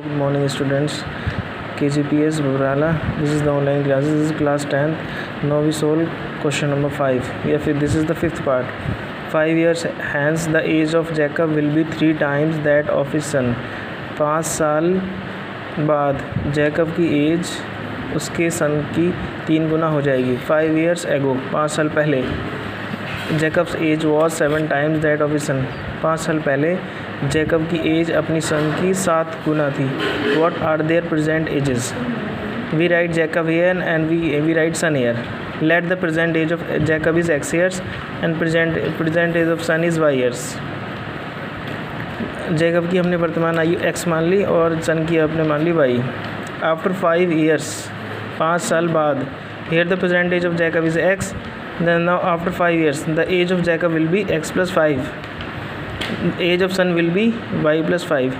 Good morning students, KGPS Babrala. This is the online classes. This is class 10th. Now we solve question number 5. This is the fifth part. 5 years hence the age of Jacob will be 3 times that of his son. 5 साल बाद Jacob की as उसके सन की 3 गुना हो जाएगी. 5 years ago, 5 साल पहले, Jacob's age was 7 times that of his son. 5 साल पहले जैकब की एज अपनी सन की 7 गुना थी. What are their present ages? We write Jacob here and we write son here. Let the present age of Jacob is x years and present age of son is y years. Jacob की हमने वर्तमान आयु x मान ली और सन की अपने मान ली y. After 5 years, 5 साल बाद, here the present age of Jacob is x. Then now after 5 years the age of Jacob will be x plus 5. Age of son will be y plus 5.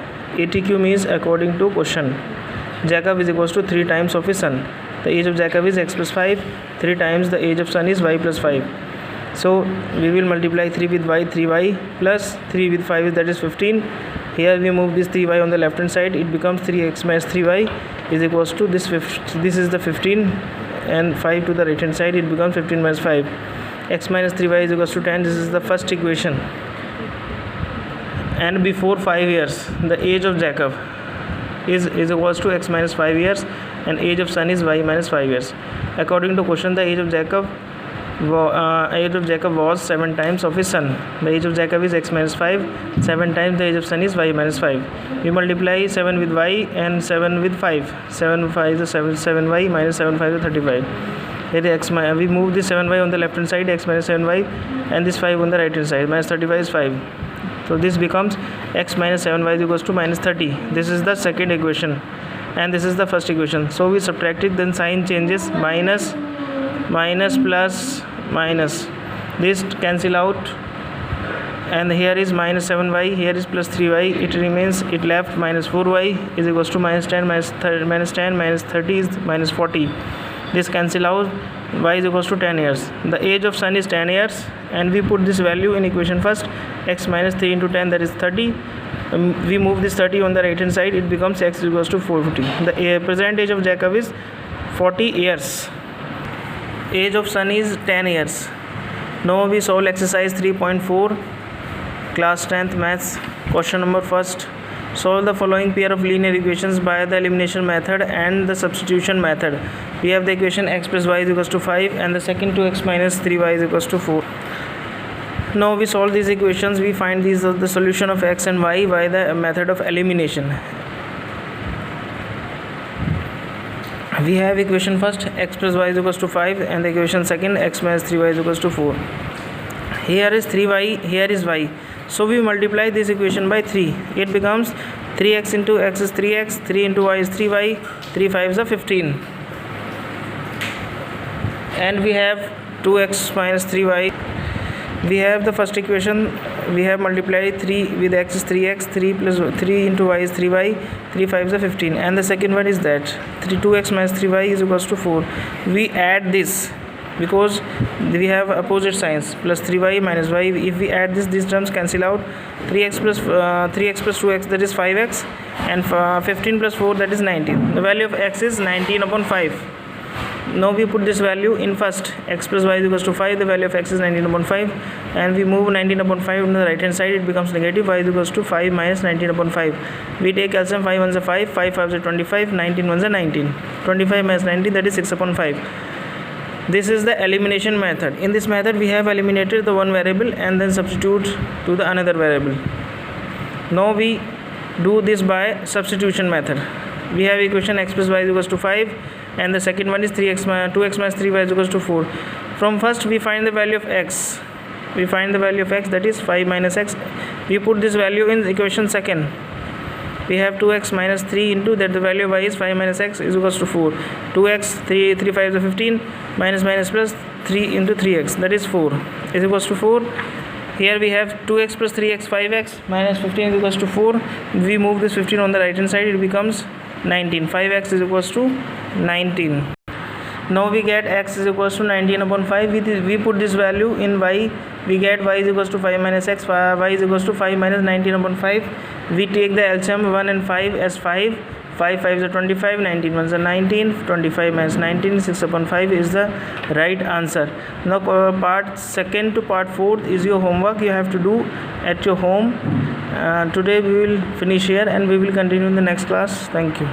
ATQ means according to question. Jacob is equals to 3 times of his son. The age of Jacob is x plus 5. 3 times the age of son is y plus 5. So we will multiply 3 with y, 3y plus 3 with 5, that is 15. Here we move this 3y on the left hand side. It becomes 3x minus 3y is equals to this is the 15. And 5 to the right hand side, it becomes 15 minus 5. X minus 3y is equals to 10. This is the first equation. And before 5 years the age of Jacob is equals to x minus 5 years and age of son is y minus 5 years. According to question, the age of Jacob was 7 times of his son. The age of Jacob is x minus 5. 7 times the age of son is y minus 5. We multiply 7 with y and 7 with 5. 7 5 is 7y minus 7 5 is 35. Here we move this 7y on the left hand side, x minus 7y, and this 5 on the right hand side. Minus 35 is 5. So this becomes x minus 7y is equals to minus 30. This is the second equation and this is the first equation. So we subtract it, then sign changes, minus plus minus. This cancel out and here is minus 7y, here is plus 3y. It remains, it left minus 4y is equals to minus 10 minus 10 minus 30 is minus 40. This cancel out. Y is equals to 10 years. The age of son is 10 years and we put this value in equation first. X minus 3 into 10, that is 30. We move this 30 on the right hand side, it becomes x is equals to 450. The present age of Jacob is 40 years. Age of son is 10 years. Now we solve exercise 3.4 class 10th maths. Question number first. Solve the following pair of linear equations by the elimination method and the substitution method. We have the equation x plus y is equals to 5 and the second 2x minus 3y is equals to 4. Now we solve these equations. We find these are the solution of x and y by the method of elimination. We have equation first x plus y is equals to 5 and the equation second x minus 3y is equals to 4. Here is 3y, here is y. So we multiply this equation by 3. It becomes 3x into x is 3x, 3 into y is 3y, 3 5 is 15. And we have 2x minus 3y. We have the first equation. We have multiplied 3 with x is 3x, 3 plus 3 into y is 3y, 3 5 is 15. And the second one is that 2x minus 3y is equals to 4. We add this because we have opposite signs, plus 3y minus y. If we add this, these terms cancel out. 3x plus 2x, that is 5x, and 15 plus 4, that is 19. The value of x is 19 upon 5. Now we put this value in first. X plus y is equals to 5. The value of x is 19 upon 5, and we move 19 upon 5 on the right hand side. It becomes negative. Y is equals to 5 minus 19 upon 5. We take LCM. 5 1s are 5, 5 5s are 25, 19 1s are 19. 25 minus 19, that is 6 upon 5. This is the elimination method. In this method we have eliminated the one variable and then substitute to the another variable. Now we do this by substitution method. We have equation x plus y is equals to 5 and the second one is 2x minus 3y is equals to 4. From first we find the value of x. We find the value of x, that is 5 minus x. We put this value in equation second. We have 2x minus 3 into that, the value of y is 5 minus x is equals to 4. 2x, 3 5 is 15, minus plus 3 into 3x, that is 4 is equals to 4. Here we have 2x plus 3x, 5x minus 15 is equals to 4. We move this 15 on the right hand side, it becomes 19. 5x is equals to 19. Now we get x is equals to 19 upon 5. We put this value in y. We get y is equals to 5 minus x. Y is equals to 5 minus 19 upon 5. We take the LCM 1 and 5 as 5. 5 5 is 25, 19 1 is 19, 25 minus 19, 6 upon 5 is the right answer. Now part second to part fourth is your homework. You have to do at your home. Today we will finish here and we will continue in the next class. Thank you.